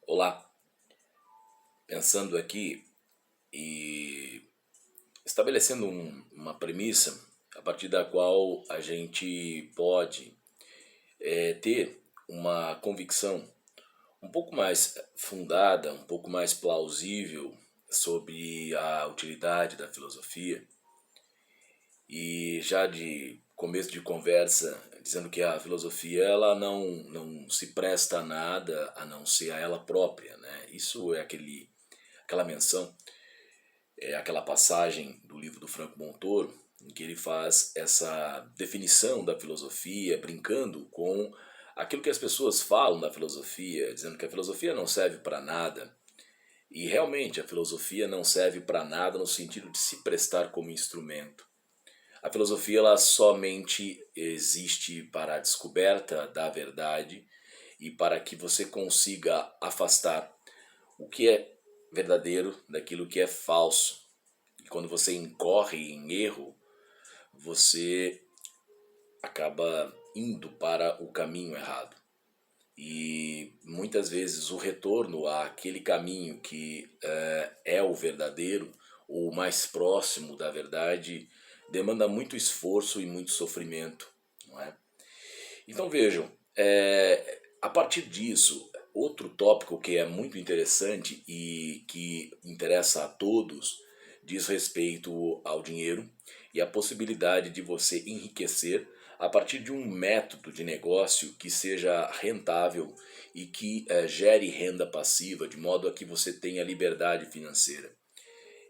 Olá, pensando aqui e estabelecendo uma premissa a partir da qual a gente pode ter uma convicção um pouco mais fundada, um pouco mais plausível sobre a utilidade da filosofia e já de começo de conversa dizendo que a filosofia ela não se presta a nada a não ser a ela própria, né? Isso é aquela menção. É aquela passagem do livro do Franco Montoro em que ele faz essa definição da filosofia, brincando com aquilo que as pessoas falam da filosofia, dizendo que a filosofia não serve para nada. E realmente a filosofia não serve para nada no sentido de se prestar como instrumento. A filosofia ela somente existe para a descoberta da verdade e para que você consiga afastar o que é verdadeiro daquilo que é falso. E quando você incorre em erro, você acaba indo para o caminho errado. E muitas vezes o retorno àquele caminho que é o verdadeiro, ou o mais próximo da verdade, demanda muito esforço e muito sofrimento, não é? Então vejam, a partir disso, outro tópico que é muito interessante e que interessa a todos diz respeito ao dinheiro e a possibilidade de você enriquecer a partir de um método de negócio que seja rentável e que gere renda passiva, de modo a que você tenha liberdade financeira.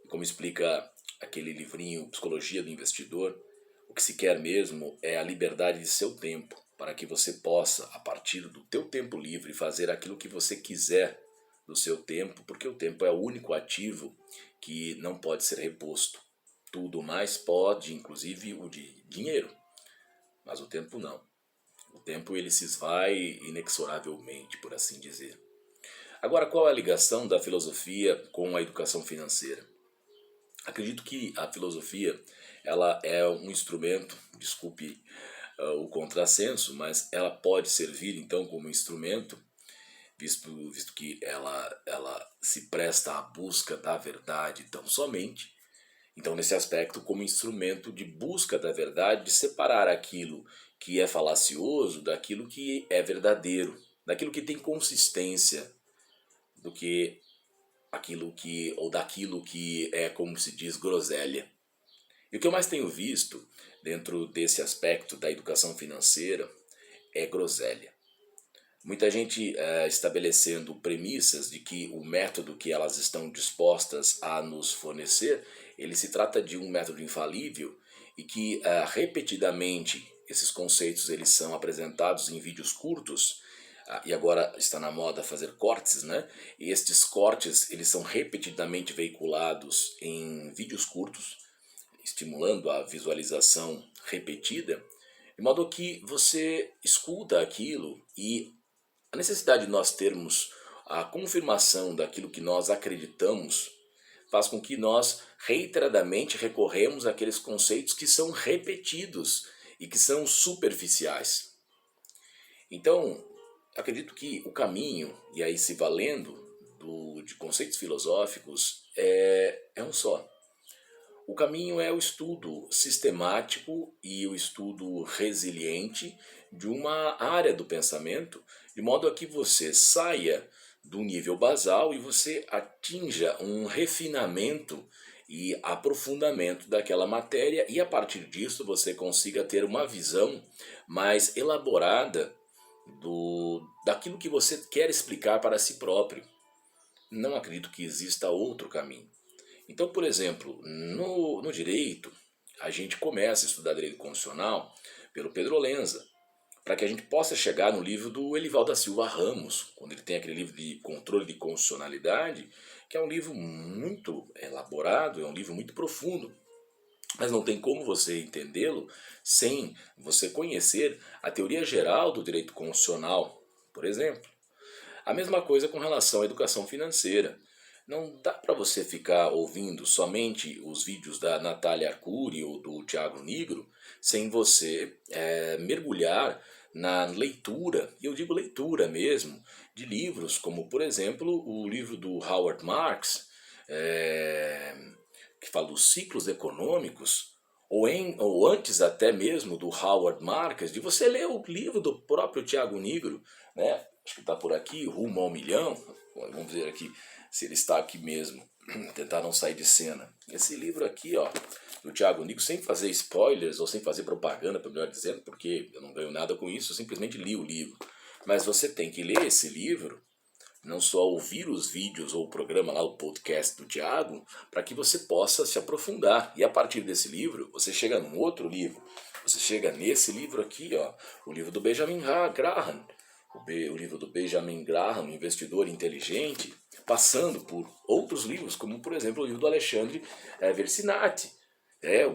E como explica aquele livrinho Psicologia do Investidor, o que se quer mesmo é a liberdade de seu tempo, para que você possa, a partir do teu tempo livre, fazer aquilo que você quiser do seu tempo, porque o tempo é o único ativo que não pode ser reposto. Tudo mais pode, inclusive o de dinheiro, mas o tempo não. O tempo ele se esvai inexoravelmente, por assim dizer. Agora, qual é a ligação da filosofia com a educação financeira? Acredito que a filosofia ela é um instrumento, desculpe o contrassenso, mas ela pode servir então como instrumento, visto que ela se presta à busca da verdade tão somente. Então, nesse aspecto, como instrumento de busca da verdade, de separar aquilo que é falacioso daquilo que é verdadeiro, daquilo que tem consistência, do que ou daquilo que é, como se diz, groselha. E o que eu mais tenho visto dentro desse aspecto da educação financeira é groselha. Muita gente estabelecendo premissas de que o método que elas estão dispostas a nos fornecer, ele se trata de um método infalível e que repetidamente esses conceitos eles são apresentados em vídeos curtos. E agora está na moda fazer cortes, né? E estes cortes eles são repetidamente veiculados em vídeos curtos, estimulando a visualização repetida, de modo que você escuta aquilo e a necessidade de nós termos a confirmação daquilo que nós acreditamos faz com que nós reiteradamente recorremos àqueles conceitos que são repetidos e que são superficiais. Então, acredito que o caminho, e aí se valendo de conceitos filosóficos, é um só. O caminho é o estudo sistemático e o estudo resiliente de uma área do pensamento, de modo a que você saia do nível basal e você atinja um refinamento e aprofundamento daquela matéria e a partir disso você consiga ter uma visão mais elaborada daquilo que você quer explicar para si próprio. Não acredito que exista outro caminho. Então, por exemplo, no direito, a gente começa a estudar direito constitucional pelo Pedro Lenza, para que a gente possa chegar no livro do Elival da Silva Ramos, quando ele tem aquele livro de controle de constitucionalidade, que é um livro muito elaborado, é um livro muito profundo, mas não tem como você entendê-lo sem você conhecer a teoria geral do direito constitucional, por exemplo. A mesma coisa com relação à educação financeira. Não dá para você ficar ouvindo somente os vídeos da Natália Arcuri ou do Tiago Nigro sem você mergulhar na leitura, e eu digo leitura mesmo, de livros como, por exemplo, o livro do Howard Marks, é, que fala dos ciclos econômicos, ou antes até mesmo do Howard Marks, de você ler o livro do próprio Tiago Nigro, né? Acho que está por aqui, Rumo ao Milhão. Vamos ver aqui se ele está aqui mesmo, tentar não sair de cena. Esse livro aqui, ó, do Tiago Nigro, sem fazer spoilers ou sem fazer propaganda, melhor dizendo, porque eu não ganho nada com isso, eu simplesmente li o livro. Mas você tem que ler esse livro, não só ouvir os vídeos ou o programa lá, o podcast do Tiago, para que você possa se aprofundar. E a partir desse livro, você chega num outro livro. Você chega nesse livro aqui, ó, o livro do Benjamin Graham, o livro do Benjamin Graham, Investidor Inteligente, passando por outros livros, como por exemplo o livro do Alexandre Versinati,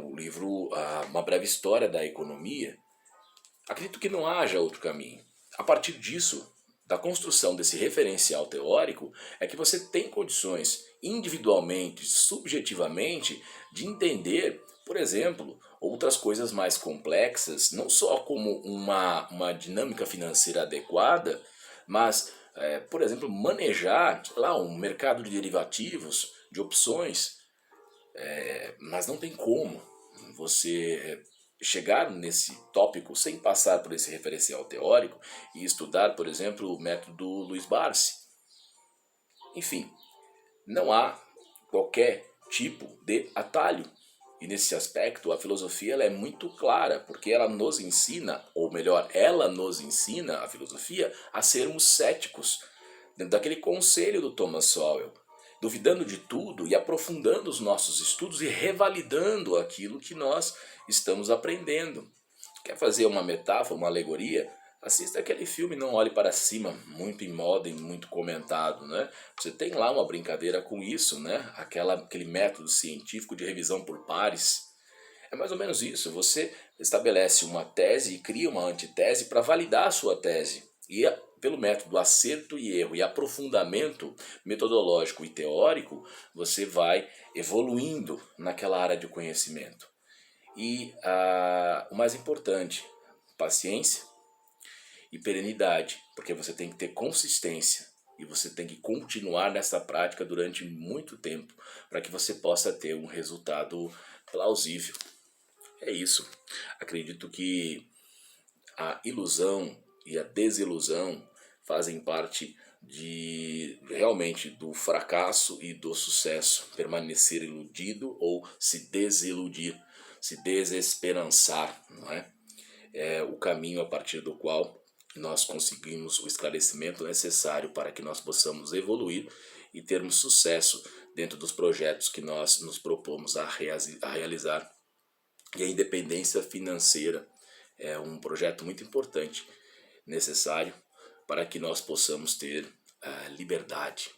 o livro Uma Breve História da Economia. Acredito que não haja outro caminho. A partir disso, da construção desse referencial teórico, é que você tem condições individualmente, subjetivamente, de entender, por exemplo, outras coisas mais complexas, não só como uma dinâmica financeira adequada, mas, por exemplo, manejar, sei lá, um mercado de derivativos, de opções, mas não tem como você chegar nesse tópico sem passar por esse referencial teórico e estudar, por exemplo, o método Luiz Barsi. Enfim, não há qualquer tipo de atalho. E nesse aspecto, a filosofia ela é muito clara, porque ela nos ensina, ou melhor, ela nos ensina, a filosofia, a sermos céticos, dentro daquele conselho do Thomas Sowell, duvidando de tudo e aprofundando os nossos estudos e revalidando aquilo que nós estamos aprendendo. Quer fazer uma metáfora, uma alegoria? Assista aquele filme Não Olhe Para Cima, muito em moda e muito comentado, né? Você tem lá uma brincadeira com isso, né? Aquele método científico de revisão por pares. É mais ou menos isso, você estabelece uma tese e cria uma antitese para validar a sua tese. E pelo método acerto e erro e aprofundamento metodológico e teórico, você vai evoluindo naquela área de conhecimento. E o mais importante, paciência e perenidade, porque você tem que ter consistência e você tem que continuar nessa prática durante muito tempo para que você possa ter um resultado plausível. É isso. Acredito que a ilusão e a desilusão fazem parte realmente do fracasso e do sucesso. Permanecer iludido ou se desiludir, se desesperançar, não é? É o caminho a partir do qual nós conseguimos o esclarecimento necessário para que nós possamos evoluir e termos sucesso dentro dos projetos que nós nos propomos a realizar. E a independência financeira é um projeto muito importante, necessário, para que nós possamos ter liberdade.